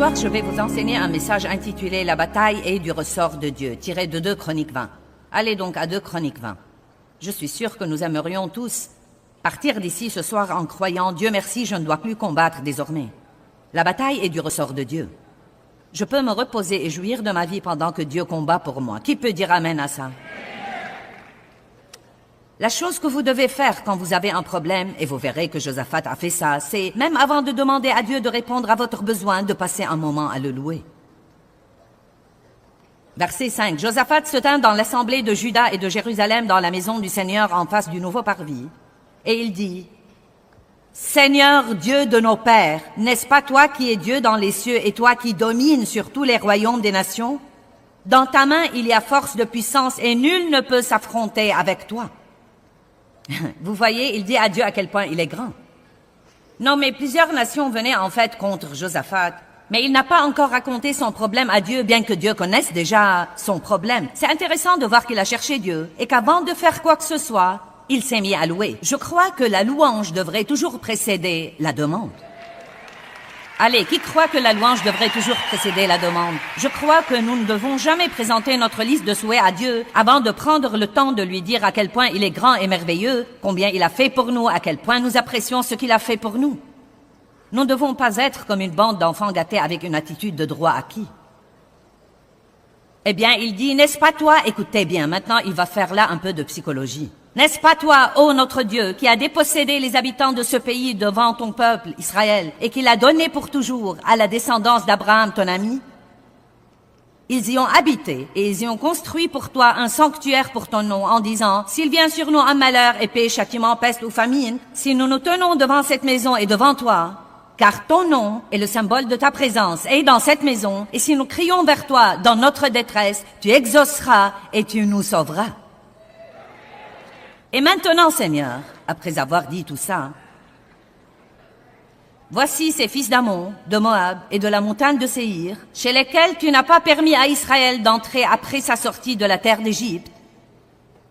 soir, je vais vous enseigner un message intitulé « La bataille est du ressort de Dieu », tiré de 2 Chroniques 20. Allez donc à 2 Chroniques 20. Je suis sûre que nous aimerions tous partir d'ici ce soir en croyant « Dieu merci, je ne dois plus combattre désormais ». La bataille est du ressort de Dieu. Je peux me reposer et jouir de ma vie pendant que Dieu combat pour moi. Qui peut dire amen à ça? La chose que vous devez faire quand vous avez un problème, et vous verrez que Josaphat a fait ça, c'est, même avant de demander à Dieu de répondre à votre besoin, de passer un moment à le louer. Verset 5. Josaphat se tint dans l'assemblée de Juda et de Jérusalem dans la maison du Seigneur en face du nouveau parvis, et il dit, « Seigneur Dieu de nos pères, n'est-ce pas toi qui es Dieu dans les cieux et toi qui domines sur tous les royaumes des nations? Dans ta main il y a force de puissance et nul ne peut s'affronter avec toi. » Vous voyez, il dit à Dieu à quel point il est grand. Non, mais plusieurs nations venaient en fait contre Josaphat. Mais il n'a pas encore raconté son problème à Dieu, bien que Dieu connaisse déjà son problème. C'est intéressant de voir qu'il a cherché Dieu et qu'avant de faire quoi que ce soit, il s'est mis à louer. Je crois que la louange devrait toujours précéder la demande. Allez, qui croit que la louange devrait toujours précéder la demande? Je crois que nous ne devons jamais présenter notre liste de souhaits à Dieu avant de prendre le temps de lui dire à quel point il est grand et merveilleux, combien il a fait pour nous, à quel point nous apprécions ce qu'il a fait pour nous. Nous ne devons pas être comme une bande d'enfants gâtés avec une attitude de droit acquis. Eh bien, il dit, n'est-ce pas toi? Écoutez bien, maintenant il va faire là un peu de psychologie. N'est-ce pas toi, ô notre Dieu, qui a dépossédé les habitants de ce pays devant ton peuple, Israël, et qui l'a donné pour toujours à la descendance d'Abraham, ton ami? Ils y ont habité, et ils y ont construit pour toi un sanctuaire pour ton nom, en disant, s'il vient sur nous un malheur, épée, châtiment, peste ou famine, si nous nous tenons devant cette maison et devant toi, car ton nom est le symbole de ta présence, et dans cette maison, et si nous crions vers toi dans notre détresse, tu exauceras et tu nous sauveras. Et maintenant, Seigneur, après avoir dit tout ça, voici ces fils d'Ammon, de Moab et de la montagne de Séhir, chez lesquels tu n'as pas permis à Israël d'entrer après sa sortie de la terre d'Égypte,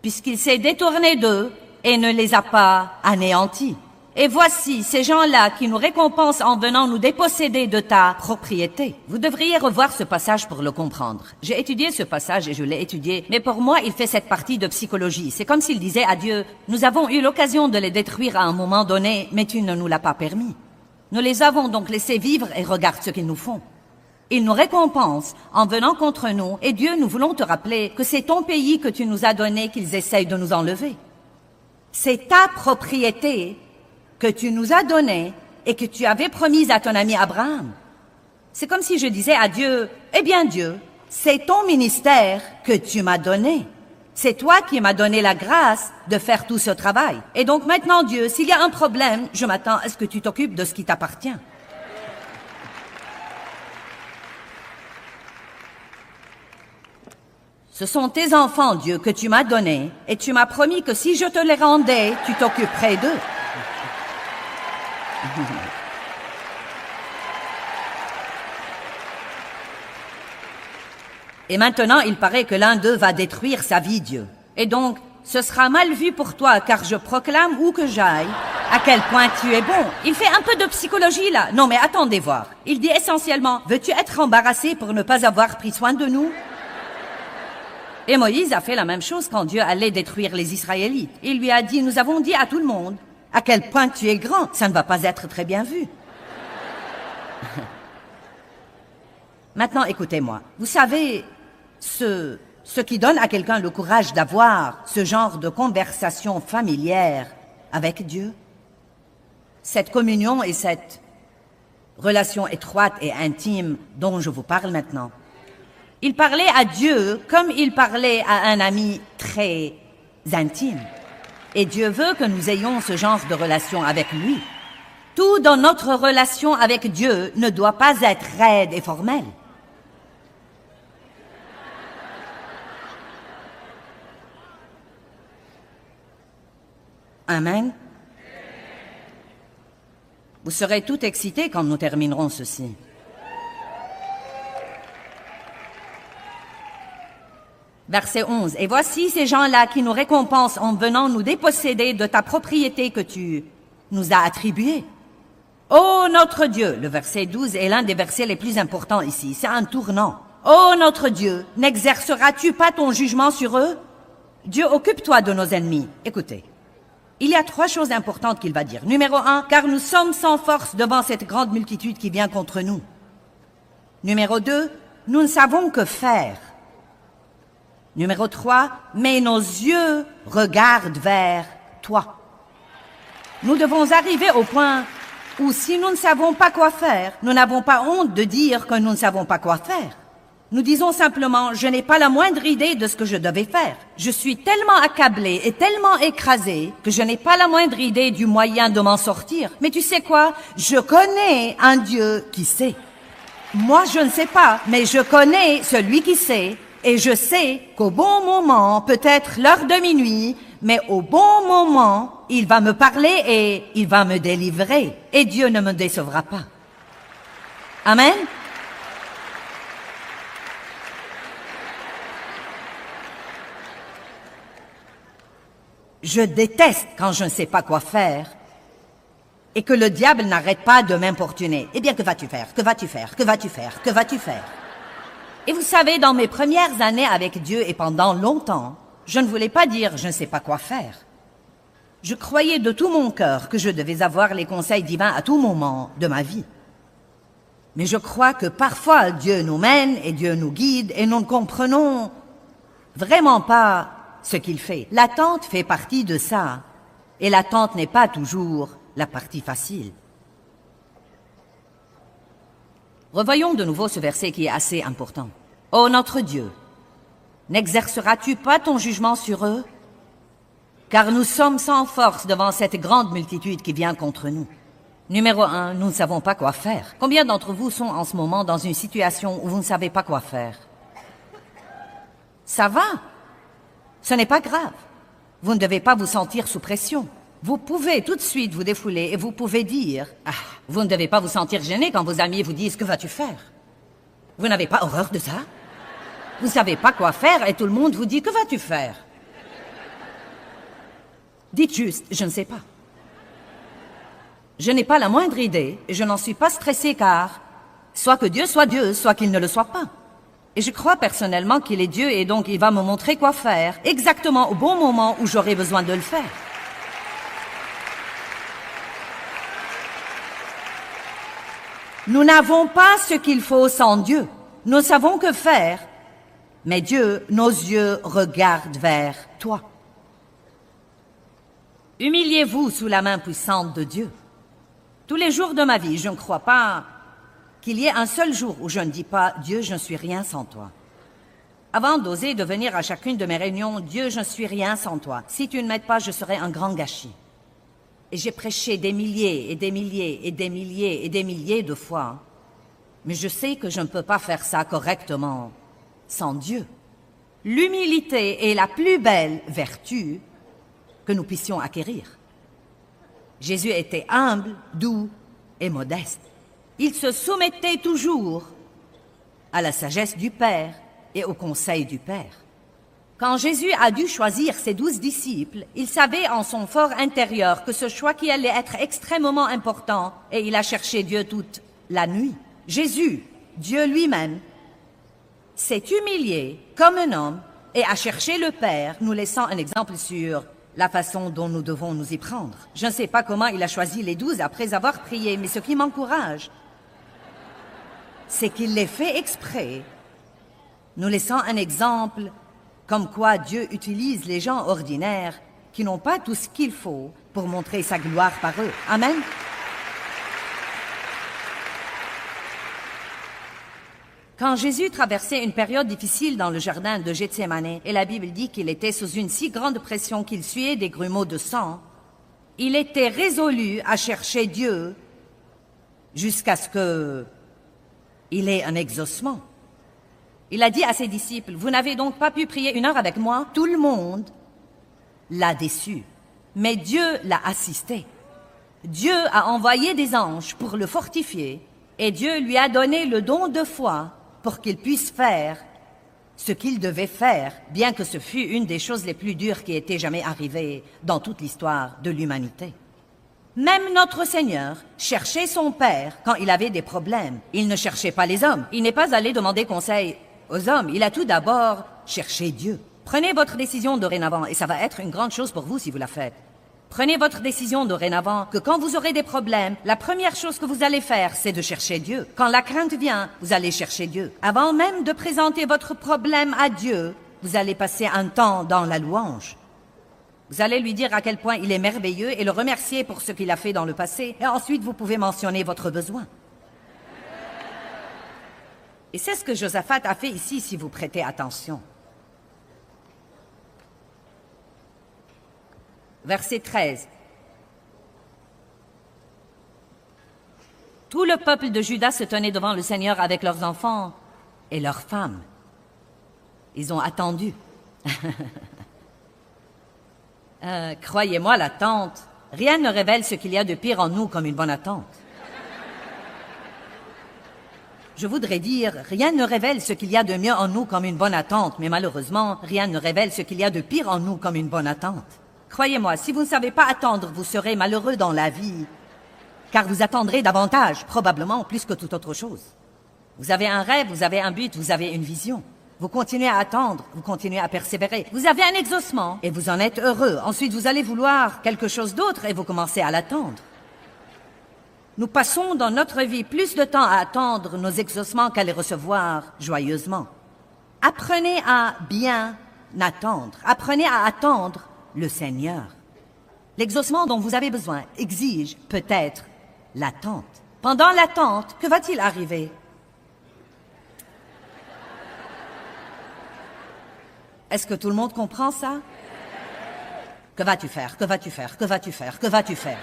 puisqu'il s'est détourné d'eux et ne les a pas anéantis. Et voici ces gens-là qui nous récompensent en venant nous déposséder de ta propriété. Vous devriez revoir ce passage pour le comprendre. J'ai étudié ce passage et je l'ai étudié, mais pour moi, il fait cette partie de psychologie. C'est comme s'il disait à Dieu, nous avons eu l'occasion de les détruire à un moment donné, mais tu ne nous l'as pas permis. Nous les avons donc laissés vivre et regarde ce qu'ils nous font. Ils nous récompensent en venant contre nous, et Dieu, nous voulons te rappeler que c'est ton pays que tu nous as donné qu'ils essayent de nous enlever. C'est ta propriété que tu nous as donné et que tu avais promise à ton ami Abraham. C'est comme si je disais à Dieu, eh bien Dieu, c'est ton ministère que tu m'as donné. C'est toi qui m'as donné la grâce de faire tout ce travail. Et donc maintenant Dieu, s'il y a un problème, je m'attends à ce que tu t'occupes de ce qui t'appartient. Ce sont tes enfants, Dieu, que tu m'as donnés, et tu m'as promis que si je te les rendais, tu t'occuperais d'eux. Et maintenant, il paraît que l'un d'eux va détruire sa vie, Dieu. Et donc, ce sera mal vu pour toi, car je proclame où que j'aille, à quel point tu es bon. Il fait un peu de psychologie, là. Non, mais attendez voir. Il dit essentiellement, veux-tu être embarrassé pour ne pas avoir pris soin de nous? Et Moïse a fait la même chose quand Dieu allait détruire les Israélites. Il lui a dit, nous avons dit à tout le monde, à quel point tu es grand, ça ne va pas être très bien vu. Maintenant, écoutez-moi. Vous savez, ce qui donne à quelqu'un le courage d'avoir ce genre de conversation familière avec Dieu, cette communion et cette relation étroite et intime dont je vous parle maintenant. Il parlait à Dieu comme il parlait à un ami très intime. Et Dieu veut que nous ayons ce genre de relation avec lui. Tout dans notre relation avec Dieu ne doit pas être raide et formel. Amen. Vous serez tout excités quand nous terminerons ceci. Verset 11. Et voici ces gens-là qui nous récompensent en venant nous déposséder de ta propriété que tu nous as attribuée. Ô notre Dieu, le verset 12 est l'un des versets les plus importants ici, c'est un tournant. Ô notre Dieu, n'exerceras-tu pas ton jugement sur eux? Dieu, occupe-toi de nos ennemis. Écoutez, il y a 3 choses importantes qu'il va dire. Numéro 1, car nous sommes sans force devant cette grande multitude qui vient contre nous. Numéro 2, nous ne savons que faire. Numéro 3, mais nos yeux regardent vers toi. Nous devons arriver au point où si nous ne savons pas quoi faire, nous n'avons pas honte de dire que nous ne savons pas quoi faire. Nous disons simplement, je n'ai pas la moindre idée de ce que je devais faire. Je suis tellement accablé et tellement écrasé que je n'ai pas la moindre idée du moyen de m'en sortir. Mais tu sais quoi? Je connais un Dieu qui sait. Moi, je ne sais pas, mais je connais celui qui sait. Et je sais qu'au bon moment, peut-être l'heure de minuit, mais au bon moment, il va me parler et il va me délivrer. Et Dieu ne me décevra pas. Amen? Je déteste quand je ne sais pas quoi faire et que le diable n'arrête pas de m'importuner. Eh bien, que vas-tu faire? Que vas-tu faire? Que vas-tu faire? Que vas-tu faire? Et vous savez, dans mes premières années avec Dieu et pendant longtemps, je ne voulais pas dire « je ne sais pas quoi faire ». Je croyais de tout mon cœur que je devais avoir les conseils divins à tout moment de ma vie. Mais je crois que parfois Dieu nous mène et Dieu nous guide et nous ne comprenons vraiment pas ce qu'il fait. L'attente fait partie de ça. Et l'attente n'est pas toujours la partie facile. Revoyons de nouveau ce verset qui est assez important. « Ô notre Dieu, n'exerceras-tu pas ton jugement sur eux? Car nous sommes sans force devant cette grande multitude qui vient contre nous. » Numéro 1, nous ne savons pas quoi faire. Combien d'entre vous sont en ce moment dans une situation où vous ne savez pas quoi faire? Ça va. Ce n'est pas grave. Vous ne devez pas vous sentir sous pression. Vous pouvez tout de suite vous défouler et vous pouvez dire « Ah, vous ne devez pas vous sentir gêné quand vos amis vous disent « Que vas-tu faire ?» Vous n'avez pas horreur de ça? Vous ne savez pas quoi faire et tout le monde vous dit « Que vas-tu faire ?» Dites juste « Je ne sais pas ». Je n'ai pas la moindre idée et je n'en suis pas stressé car soit que Dieu, soit qu'il ne le soit pas. Et je crois personnellement qu'il est Dieu et donc il va me montrer quoi faire, exactement au bon moment où j'aurai besoin de le faire. Nous n'avons pas ce qu'il faut sans Dieu. Nous savons que faire, mais Dieu, nos yeux regardent vers toi. Humiliez-vous sous la main puissante de Dieu. Tous les jours de ma vie, je ne crois pas qu'il y ait un seul jour où je ne dis pas « Dieu, je ne suis rien sans toi ». Avant d'oser de venir à chacune de mes réunions, « Dieu, je ne suis rien sans toi. Si tu ne m'aides pas, je serai un grand gâchis. » Et j'ai prêché des milliers et des milliers et des milliers et des milliers de fois. Mais je sais que je ne peux pas faire ça correctement sans Dieu. L'humilité est la plus belle vertu que nous puissions acquérir. Jésus était humble, doux et modeste. Il se soumettait toujours à la sagesse du Père et au conseil du Père. Quand Jésus a dû choisir ses 12 disciples, il savait en son fort intérieur que ce choix qui allait être extrêmement important et il a cherché Dieu toute la nuit. Jésus, Dieu lui-même, s'est humilié comme un homme et a cherché le Père, nous laissant un exemple sur la façon dont nous devons nous y prendre. Je ne sais pas comment il a choisi les 12 après avoir prié, mais ce qui m'encourage, c'est qu'il les fait exprès, nous laissant un exemple comme quoi Dieu utilise les gens ordinaires qui n'ont pas tout ce qu'il faut pour montrer sa gloire par eux. Amen. Quand Jésus traversait une période difficile dans le jardin de Gethsémane, et la Bible dit qu'il était sous une si grande pression qu'il suait des grumeaux de sang, il était résolu à chercher Dieu jusqu'à ce qu'il ait un exaucement. Il a dit à ses disciples, « Vous n'avez donc pas pu prier 1 heure avec moi ?» Tout le monde l'a déçu, mais Dieu l'a assisté. Dieu a envoyé des anges pour le fortifier et Dieu lui a donné le don de foi pour qu'il puisse faire ce qu'il devait faire, bien que ce fût une des choses les plus dures qui étaient jamais arrivées dans toute l'histoire de l'humanité. Même notre Seigneur cherchait son Père quand il avait des problèmes. Il ne cherchait pas les hommes. Il n'est pas allé demander conseil aux hommes. Il a tout d'abord cherché Dieu. Prenez votre décision dorénavant, et ça va être une grande chose pour vous si vous la faites. Prenez votre décision dorénavant que quand vous aurez des problèmes, la première chose que vous allez faire, c'est de chercher Dieu. Quand la crainte vient, vous allez chercher Dieu. Avant même de présenter votre problème à Dieu, vous allez passer un temps dans la louange. Vous allez lui dire à quel point il est merveilleux et le remercier pour ce qu'il a fait dans le passé. Et ensuite, vous pouvez mentionner votre besoin. Et c'est ce que Josaphat a fait ici, si vous prêtez attention. Verset 13. Tout le peuple de Juda se tenait devant le Seigneur avec leurs enfants et leurs femmes. Ils ont attendu. Croyez-moi, l'attente, rien ne révèle ce qu'il y a de pire en nous comme une bonne attente. Je voudrais dire, rien ne révèle ce qu'il y a de mieux en nous comme une bonne attente, mais malheureusement, rien ne révèle ce qu'il y a de pire en nous comme une bonne attente. Croyez-moi, si vous ne savez pas attendre, vous serez malheureux dans la vie, car vous attendrez davantage, probablement plus que toute autre chose. Vous avez un rêve, vous avez un but, vous avez une vision. Vous continuez à attendre, vous continuez à persévérer. Vous avez un exaucement et vous en êtes heureux. Ensuite, vous allez vouloir quelque chose d'autre et vous commencez à l'attendre. Nous passons dans notre vie plus de temps à attendre nos exaucements qu'à les recevoir joyeusement. Apprenez à bien attendre. Apprenez à attendre le Seigneur. L'exaucement dont vous avez besoin exige peut-être l'attente. Pendant l'attente, que va-t-il arriver? Est-ce que tout le monde comprend ça? Que vas-tu faire? Que vas-tu faire? Que vas-tu faire? Que vas-tu faire?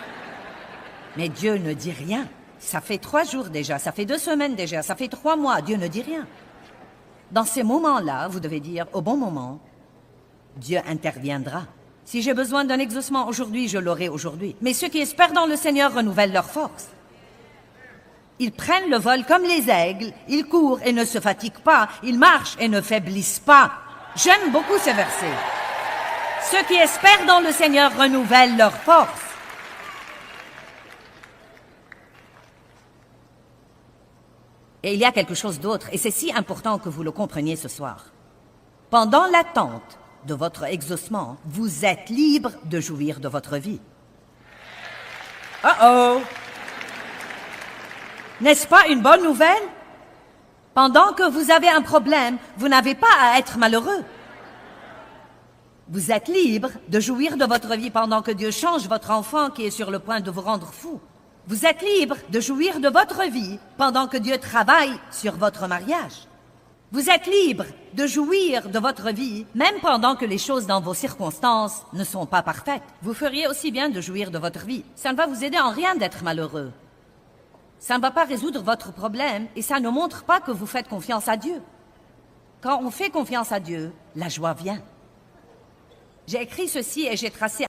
Mais Dieu ne dit rien. Ça fait 3 jours déjà, ça fait 2 semaines déjà, ça fait 3 mois. Dieu ne dit rien. Dans ces moments-là, vous devez dire, au bon moment, Dieu interviendra. Si j'ai besoin d'un exaucement aujourd'hui, je l'aurai aujourd'hui. Mais ceux qui espèrent dans le Seigneur renouvellent leur force. Ils prennent le vol comme les aigles, ils courent et ne se fatiguent pas, ils marchent et ne faiblissent pas. J'aime beaucoup ce verset. Ceux qui espèrent dans le Seigneur renouvellent leur force. Et il y a quelque chose d'autre, et c'est si important que vous le compreniez ce soir. Pendant l'attente de votre exaucement, vous êtes libre de jouir de votre vie. Oh! N'est-ce pas une bonne nouvelle? Pendant que vous avez un problème, vous n'avez pas à être malheureux. Vous êtes libre de jouir de votre vie pendant que Dieu change votre enfant qui est sur le point de vous rendre fou. Vous êtes libre de jouir de votre vie pendant que Dieu travaille sur votre mariage. Vous êtes libre de jouir de votre vie même pendant que les choses dans vos circonstances ne sont pas parfaites. Vous feriez aussi bien de jouir de votre vie. Ça ne va vous aider en rien d'être malheureux. Ça ne va pas résoudre votre problème et ça ne montre pas que vous faites confiance à Dieu. Quand on fait confiance à Dieu, la joie vient. J'ai écrit ceci et j'ai tracé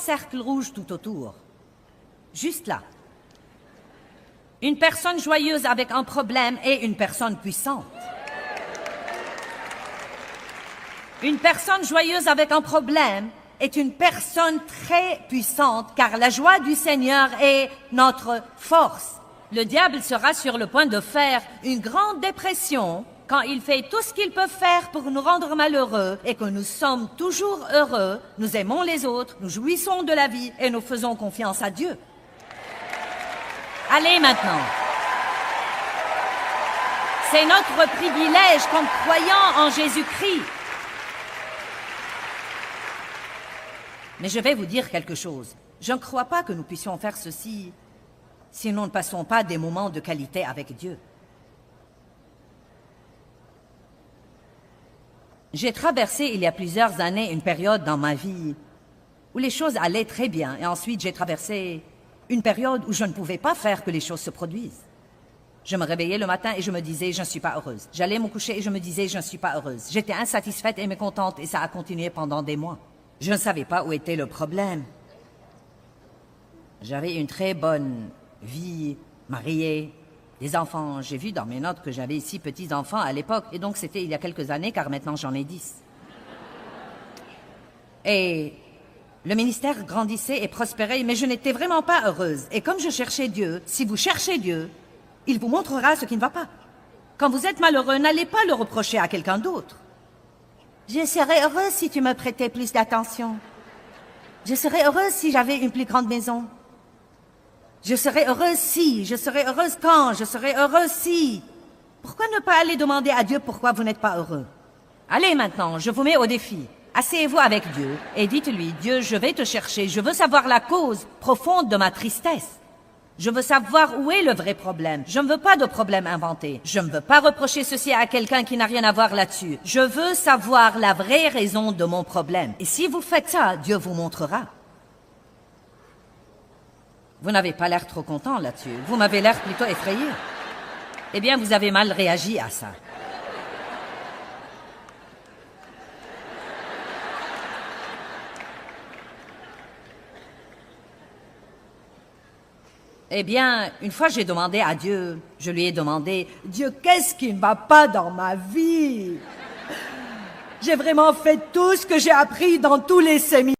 cercles rouges tout autour. Juste là. Une personne joyeuse avec un problème est une personne puissante. Une personne joyeuse avec un problème est une personne très puissante, car la joie du Seigneur est notre force. Le diable sera sur le point de faire une grande dépression quand il fait tout ce qu'il peut faire pour nous rendre malheureux et que nous sommes toujours heureux, nous aimons les autres, nous jouissons de la vie et nous faisons confiance à Dieu. Allez maintenant. C'est notre privilège comme croyants en Jésus-Christ. Mais je vais vous dire quelque chose. Je ne crois pas que nous puissions faire ceci si nous ne passons pas des moments de qualité avec Dieu. J'ai traversé il y a plusieurs années une période dans ma vie où les choses allaient très bien et ensuite j'ai traversé une période où je ne pouvais pas faire que les choses se produisent. Je me réveillais le matin et je me disais, je ne suis pas heureuse. J'allais me coucher et je me disais, je ne suis pas heureuse. J'étais insatisfaite et mécontente et ça a continué pendant des mois. Je ne savais pas où était le problème. J'avais une très bonne vie, mariée, des enfants. J'ai vu dans mes notes que j'avais 6 petits-enfants à l'époque, et donc c'était il y a quelques années, car maintenant j'en ai 10. Et le ministère grandissait et prospérait, mais je n'étais vraiment pas heureuse. Et comme je cherchais Dieu, si vous cherchez Dieu, il vous montrera ce qui ne va pas. Quand vous êtes malheureux, n'allez pas le reprocher à quelqu'un d'autre. Je serais heureuse si tu me prêtais plus d'attention. Je serais heureuse si j'avais une plus grande maison. Je serais heureuse si, je serais heureuse quand, je serais heureuse si. Pourquoi ne pas aller demander à Dieu pourquoi vous n'êtes pas heureux? Allez maintenant, je vous mets au défi. Asseyez-vous avec Dieu et dites-lui, Dieu, je vais te chercher, je veux savoir la cause profonde de ma tristesse. Je veux savoir où est le vrai problème. Je ne veux pas de problème inventé. Je ne veux pas reprocher ceci à quelqu'un qui n'a rien à voir là-dessus. Je veux savoir la vraie raison de mon problème. Et si vous faites ça, Dieu vous montrera. Vous n'avez pas l'air trop content là-dessus. Vous m'avez l'air plutôt effrayé. Eh bien, vous avez mal réagi à ça. Eh bien, une fois j'ai demandé à Dieu, je lui ai demandé, Dieu, qu'est-ce qui ne va pas dans ma vie? J'ai vraiment fait tout ce que j'ai appris dans tous les séminaires.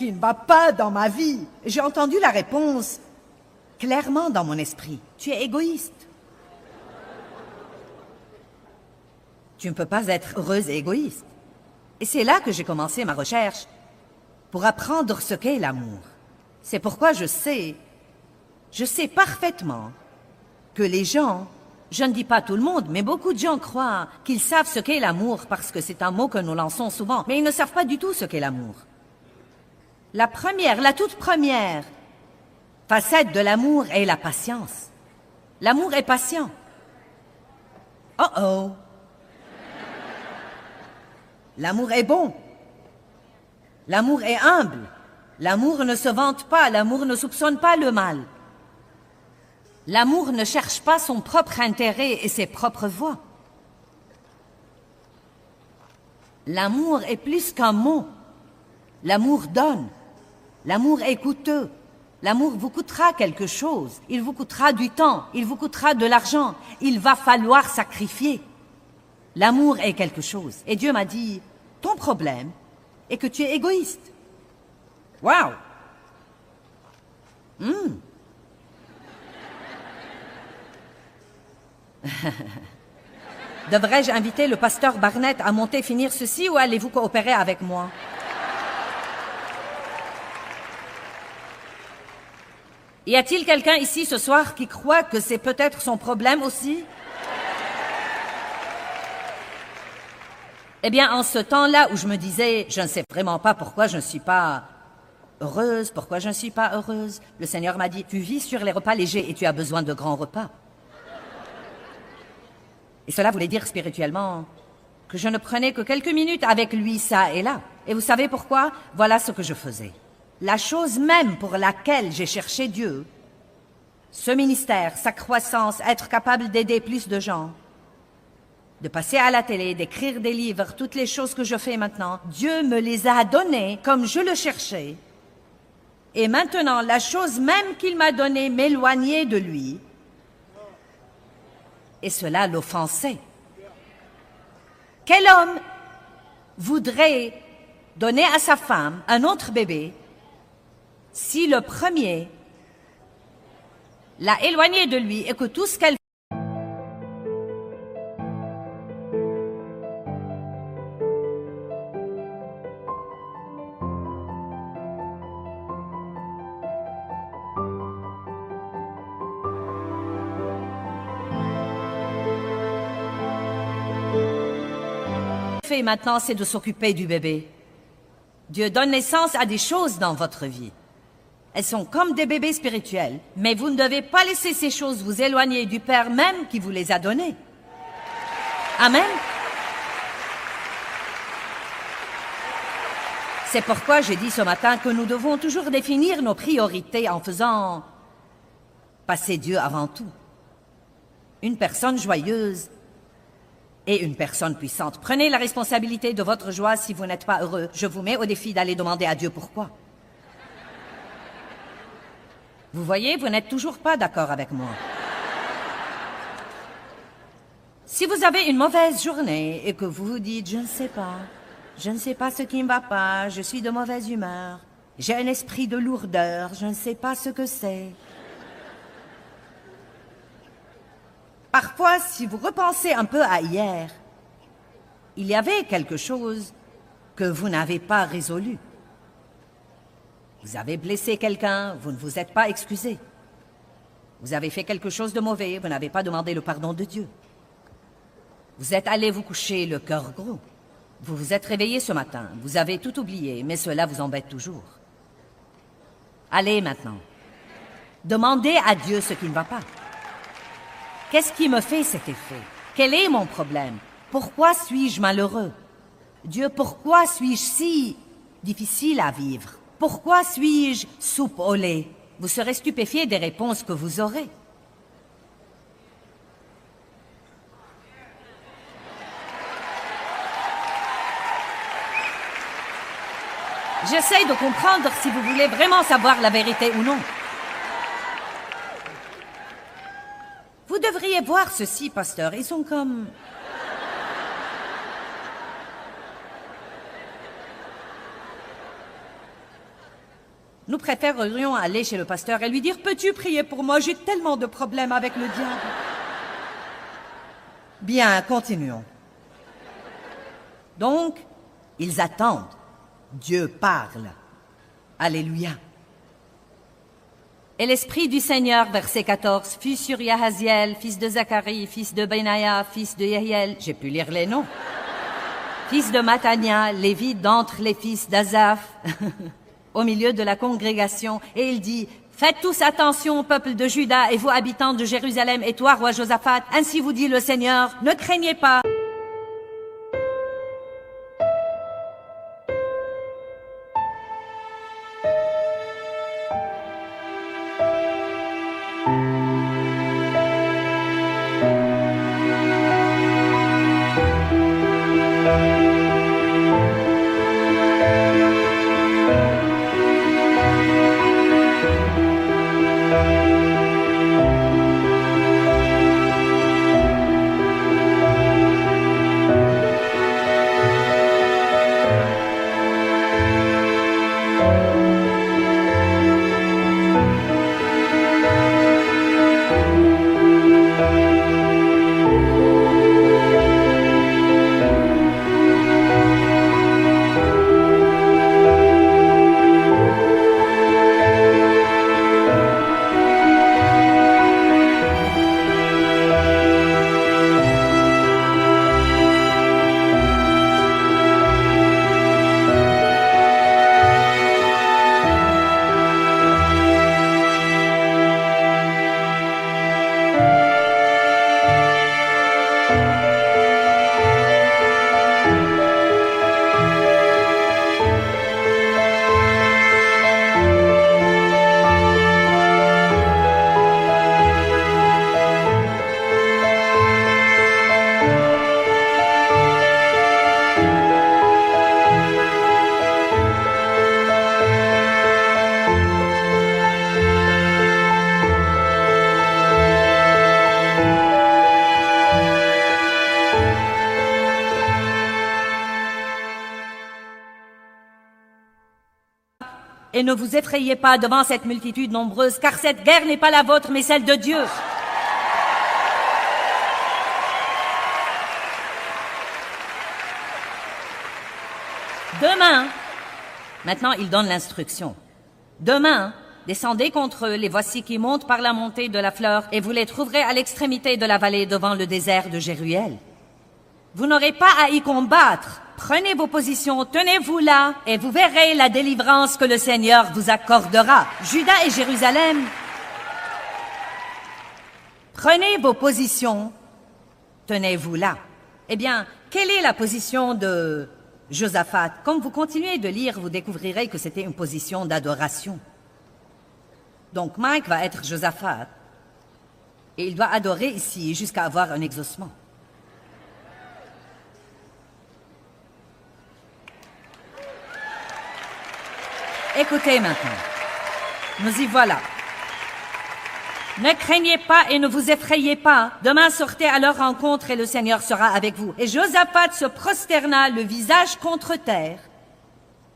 qui ne va pas dans ma vie? J'ai entendu la réponse clairement dans mon esprit. Tu es égoïste. Tu ne peux pas être heureuse et égoïste. Et c'est là que j'ai commencé ma recherche pour apprendre ce qu'est l'amour. C'est pourquoi je sais parfaitement que les gens, je ne dis pas tout le monde, mais beaucoup de gens croient qu'ils savent ce qu'est l'amour parce que c'est un mot que nous lançons souvent, mais ils ne savent pas du tout ce qu'est l'amour. La toute première facette de l'amour est la patience. L'amour est patient. Oh oh! L'amour est bon. L'amour est humble. L'amour ne se vante pas. L'amour ne soupçonne pas le mal. L'amour ne cherche pas son propre intérêt et ses propres voies. L'amour est plus qu'un mot. L'amour donne. L'amour est coûteux. L'amour vous coûtera quelque chose. Il vous coûtera du temps. Il vous coûtera de l'argent. Il va falloir sacrifier. L'amour est quelque chose. Et Dieu m'a dit, ton problème est que tu es égoïste. Waouh! Devrais-je inviter le pasteur Barnett à monter finir ceci ou allez-vous coopérer avec moi? Y a-t-il quelqu'un ici ce soir qui croit que c'est peut-être son problème aussi? Eh bien, en ce temps-là où je me disais, je ne sais vraiment pas pourquoi je ne suis pas heureuse, pourquoi je ne suis pas heureuse, le Seigneur m'a dit, tu vis sur les repas légers et tu as besoin de grands repas. Et cela voulait dire spirituellement que je ne prenais que quelques minutes avec lui, ça et là. Et vous savez pourquoi? Voilà ce que je faisais. La chose même pour laquelle j'ai cherché Dieu, ce ministère, sa croissance, être capable d'aider plus de gens, de passer à la télé, d'écrire des livres, toutes les choses que je fais maintenant, Dieu me les a données comme je le cherchais. Et maintenant, la chose même qu'il m'a donnée m'éloignait de lui. Et cela l'offensait. Quel homme voudrait donner à sa femme un autre bébé si le premier l'a éloigné de lui et que tout ce qu'elle fait maintenant, c'est de s'occuper du bébé. Dieu donne naissance à des choses dans votre vie. Elles sont comme des bébés spirituels, mais vous ne devez pas laisser ces choses vous éloigner du Père même qui vous les a données. Amen. C'est pourquoi j'ai dit ce matin que nous devons toujours définir nos priorités en faisant passer Dieu avant tout. Une personne joyeuse et une personne puissante. Prenez la responsabilité de votre joie si vous n'êtes pas heureux. Je vous mets au défi d'aller demander à Dieu pourquoi. Vous voyez, vous n'êtes toujours pas d'accord avec moi. Si vous avez une mauvaise journée et que vous vous dites « je ne sais pas ce qui ne va pas, je suis de mauvaise humeur, j'ai un esprit de lourdeur, je ne sais pas ce que c'est ». Parfois, si vous repensez un peu à hier, il y avait quelque chose que vous n'avez pas résolu. Vous avez blessé quelqu'un, vous ne vous êtes pas excusé. Vous avez fait quelque chose de mauvais, vous n'avez pas demandé le pardon de Dieu. Vous êtes allé vous coucher le cœur gros. Vous vous êtes réveillé ce matin, vous avez tout oublié, mais cela vous embête toujours. Allez maintenant, demandez à Dieu ce qui ne va pas. Qu'est-ce qui me fait cet effet? Quel est mon problème? Pourquoi suis-je malheureux? Dieu, pourquoi suis-je si difficile à vivre? Pourquoi suis-je soupe au lait? Vous serez stupéfié des réponses que vous aurez. J'essaie de comprendre si vous voulez vraiment savoir la vérité ou non. Vous devriez voir ceci, pasteur. Ils sont comme... Nous préférerions aller chez le pasteur et lui dire « Peux-tu prier pour moi? J'ai tellement de problèmes avec le diable. » Bien, continuons. Donc, ils attendent. Dieu parle. Alléluia. Et l'Esprit du Seigneur, verset 14, fut sur Yahaziel, fils de Zacharie, fils de Benaïa, fils de Yehiel. J'ai pu lire les noms. Fils de Matania, lévite d'entre les fils d'Azaph, au milieu de la congrégation. Et il dit, faites tous attention, peuple de Juda, et vous habitants de Jérusalem, et toi, roi Josaphat, ainsi vous dit le Seigneur, ne craignez pas. Et ne vous effrayez pas devant cette multitude nombreuse, car cette guerre n'est pas la vôtre, mais celle de Dieu. Demain, maintenant il donne l'instruction. Demain, descendez contre eux, les voici qui montent par la montée de la fleur, et vous les trouverez à l'extrémité de la vallée devant le désert de Jéruel. Vous n'aurez pas à y combattre. Prenez vos positions, tenez-vous là, et vous verrez la délivrance que le Seigneur vous accordera. Juda et Jérusalem, prenez vos positions, tenez-vous là. Eh bien, quelle est la position de Josaphat? Comme vous continuez de lire, vous découvrirez que c'était une position d'adoration. Donc Mike va être Josaphat, et il doit adorer ici jusqu'à avoir un exaucement. Écoutez maintenant, nous y voilà. Ne craignez pas et ne vous effrayez pas. Demain sortez à leur rencontre et le Seigneur sera avec vous. Et Josaphat se prosterna le visage contre terre,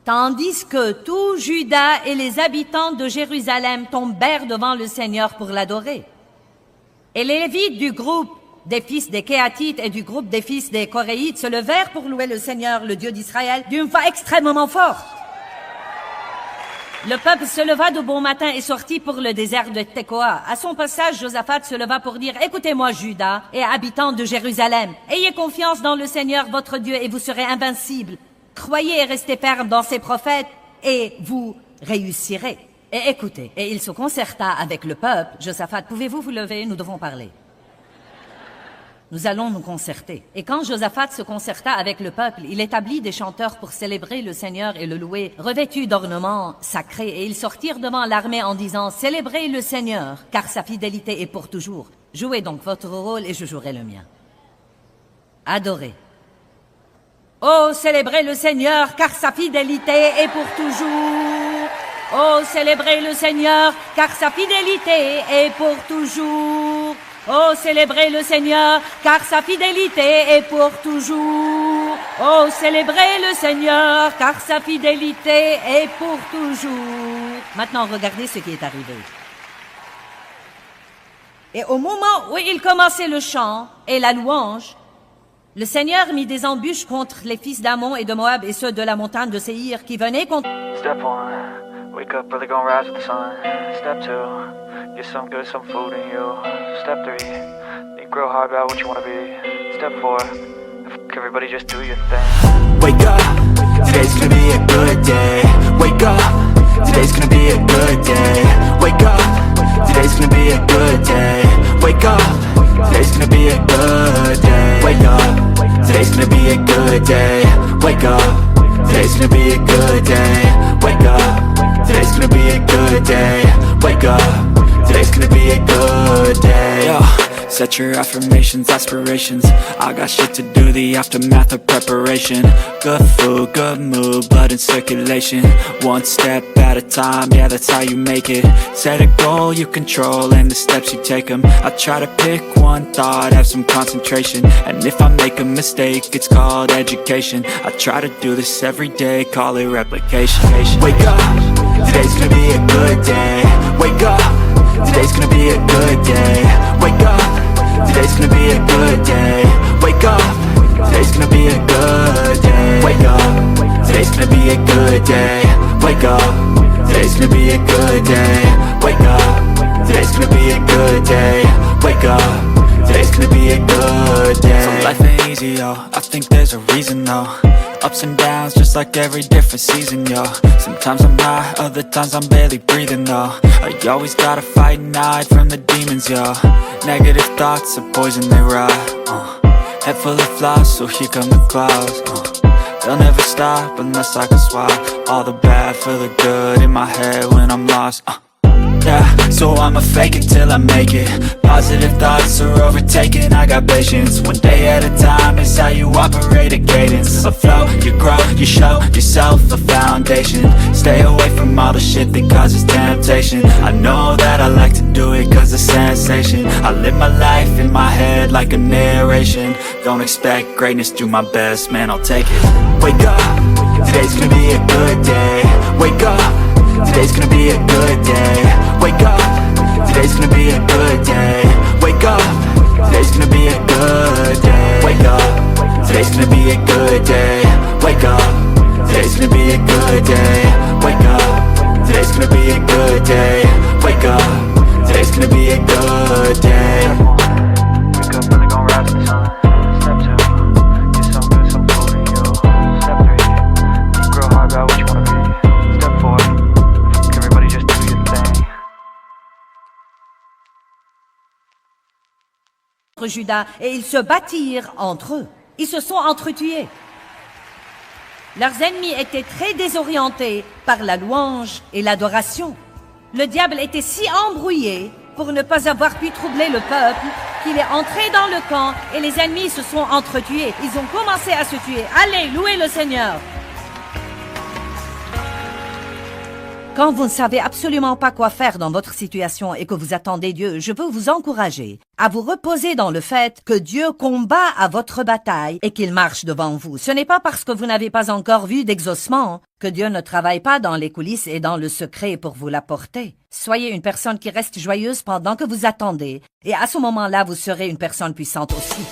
tandis que tout Juda et les habitants de Jérusalem tombèrent devant le Seigneur pour l'adorer. Et les Lévites du groupe des fils des Kéatites et du groupe des fils des Coréites se levèrent pour louer le Seigneur, le Dieu d'Israël, d'une voix extrêmement forte. Le peuple se leva de bon matin et sortit pour le désert de Tekoa. À son passage, Josaphat se leva pour dire, « Écoutez-moi, Juda et habitants de Jérusalem. Ayez confiance dans le Seigneur, votre Dieu, et vous serez invincibles. Croyez et restez fermes dans ses prophètes, et vous réussirez. » Et écoutez, et il se concerta avec le peuple. Josaphat, pouvez-vous vous lever? Nous devons parler. Nous allons nous concerter. Et quand Josaphat se concerta avec le peuple, il établit des chanteurs pour célébrer le Seigneur et le louer, revêtus d'ornements sacrés. Et ils sortirent devant l'armée en disant, « Célébrez le Seigneur, car sa fidélité est pour toujours. Jouez donc votre rôle et je jouerai le mien. » Adorez. Oh, célébrez le Seigneur, car sa fidélité est pour toujours. Oh, célébrez le Seigneur, car sa fidélité est pour toujours. Oh, célébrez le Seigneur, car sa fidélité est pour toujours. Oh, célébrez le Seigneur, car sa fidélité est pour toujours. Maintenant, regardez ce qui est arrivé. Et au moment où il commençait le chant et la louange, le Seigneur mit des embûches contre les fils d'Ammon et de Moab et ceux de la montagne de Séhir qui venaient contre... Step 1, wake up early, gonna rise with the sun. Step 2, get some good, some food in you. Step 3, think real hard about what you wanna be. Step 4, everybody just do your thing. Wake up, today's gonna be a good day. Wake up, today's gonna be a good day. Wake up, today's gonna be a good day. Wake up, today's gonna be a good day. Wake up, today's gonna be a good day. Wake up, today's gonna be a good day. Wake up, today's gonna be a good day. Wake up, today's gonna be a good day. Yo, set your affirmations, aspirations. I got shit to do, the aftermath of preparation. Good food, good mood, blood in circulation. One step at a time, yeah, that's how you make it. Set a goal you control and the steps you take them. I try to pick one thought, have some concentration. And if I make a mistake, it's called education. I try to do this every day, call it replication. Wake up, today's gonna be a good day. Wake up, today's gonna be a good day. Wake up, today's gonna be a good day. Wake up, today's gonna be a good day. Wake up, today's gonna be a good day. Wake up, today's gonna be a good day. Wake up, today's gonna be a good day. Wake up, today's gonna be a good day. So life ain't easy, yo, I think there's a reason, though. Ups and downs, just like every different season, yo. Sometimes I'm high, other times I'm barely breathing, though. I always gotta fight and hide from the demons, yo. Negative thoughts are poison, they rot. Head full of flies, so here come the clouds. They'll never stop unless I can swap all the bad for the good in my head when I'm lost. Yeah, so I'ma fake it till I make it. Positive thoughts are overtaken, I got patience. One day at a time is how you operate a cadence. A flow, you grow, you show yourself a foundation. Stay away from all the shit that causes temptation. I know that I like to do it cause it's sensation. I live my life in my head like a narration. Don't expect greatness, do my best, man, I'll take it. Wake up, today's gonna be a good day. Wake up, today's gonna be a good day. Wake up, today's gonna be a good day. Wake up, today's gonna be a good day. Wake up, today's gonna be a good day. Wake up, today's gonna be a good day. Wake up, today's gonna be a good day. Wake up, today's gonna be a good day. Wake up early, gonna rise with the sun. Step 2, get some good, some food in you. Step 3, think real hard about what you wanna be. Step 4, everybody just do your thing. Judas, et ils se battirent entre eux. Ils se sont entretués. Leurs ennemis étaient très désorientés par la louange et l'adoration. Le diable était si embrouillé pour ne pas avoir pu troubler le peuple qu'il est entré dans le camp et les ennemis se sont entretués. Ils ont commencé à se tuer. Allez, louez le Seigneur! Quand vous ne savez absolument pas quoi faire dans votre situation et que vous attendez Dieu, je veux vous encourager à vous reposer dans le fait que Dieu combat à votre bataille et qu'il marche devant vous. Ce n'est pas parce que vous n'avez pas encore vu d'exaucement que Dieu ne travaille pas dans les coulisses et dans le secret pour vous l'apporter. Soyez une personne qui reste joyeuse pendant que vous attendez et à ce moment-là, vous serez une personne puissante aussi.